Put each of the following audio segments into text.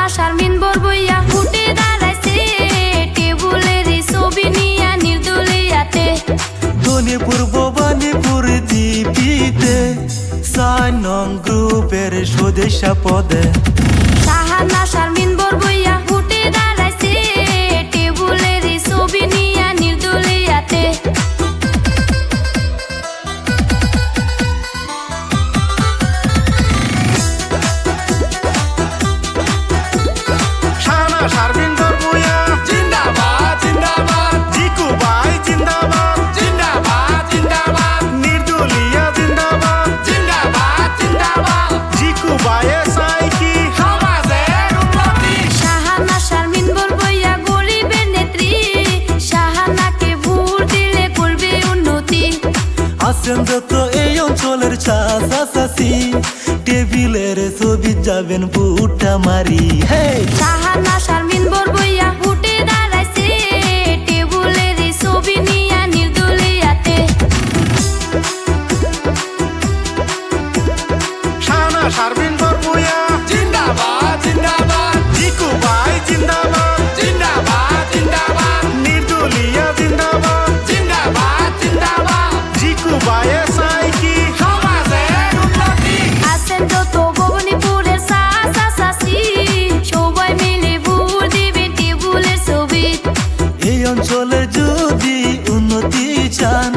শাহানা শারমিন বরবইয়া উঠে দাঁড়াইছে টেবুলের ছবি নিয়া নির্দলিয়াতে ধনী পূর্ব বাণীপুর জিপিতে ৬ নং গ্রুপের সদস্য পদে শাহানা শারমিন বরবইয়া উঠে দাঁড়াইছে টেবুলের ছবি নিয়া নির্দলিয়াতে শারমিন বরবইয়া জিন্দাবাদ জিন্দাবাদ জিকু ভাই জিন্দাবাদ জিন্দাবাদ জিন্দাবাদ নির্দলীয় জিন্দাবাদ জিন্দাবাদ জিন্দাবাদ জিকু ভাইয়ের চাই কি সমাজের উন্নতি শাহানা শারমিন বরবইয়া গরিবের নেত্রী শাহানাকে ভোট দিলে করবে উন্নতি আছেন যত এই অঞ্চলের চাচা চাচি টেবিলের ছবি যাবেন বুটা মারি হে শাহানা শারমিন বরবইয়া উঠে দাঁড়াইছে টেবুলের ছবি নিয়া নির্দলিয়াতে শাহানা শারমিন বরবইয়া জিন্দাবাদ জিন্দাবাদ জিকু ভাই জিন্দাবাদ জিন্দাবাদ জিন্দাবাদ নির্দলীয় জিন্দাবাদ জিন্দাবাদ জিন্দাবাদ জিকু ভাইয়ের চাই কি সমাজের উন্নতি আছেন যত ভবানীপুরের চাচা চাচি সবাই মিলে ভোট দিবে টেবুলের ছবি এই অঞ্চলে যদি উন্নতি চান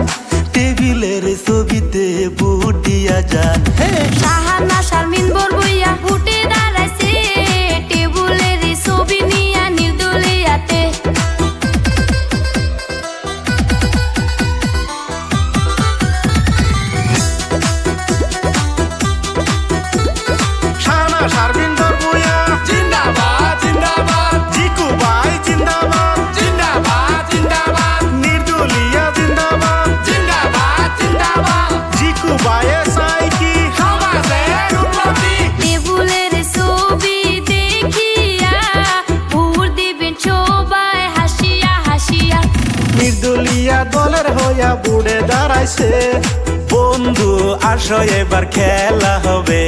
টেবিলের ছবিতে ভোট দিয়া যান হে শাহানা শারমিন বরবইয়া উঠে দাঁড়াইছে টেবুলের ছবি নিয়া নির্দলিয়াতে শাহানা শারমিন বরবইয়া জিন্দাবাদ জিন্দাবাদ জিকু ভাই জিন্দাবাদ জিন্দাবাদ জিন্দাবাদ নির্দলীয় জিন্দাবাদ জিন্দাবাদ জিন্দাবাদ জিকু ভাইয়ের চাই কি সমাজের উন্নতি টেবুলের ছবি দেখিয়া ভোট দিবেন সবাই হাসিয়া হাসিয়া নির্দলীয় দলের হইয়া বুড়ে দাঁড়াইছে বন্ধু আসো এবার খেলা হবে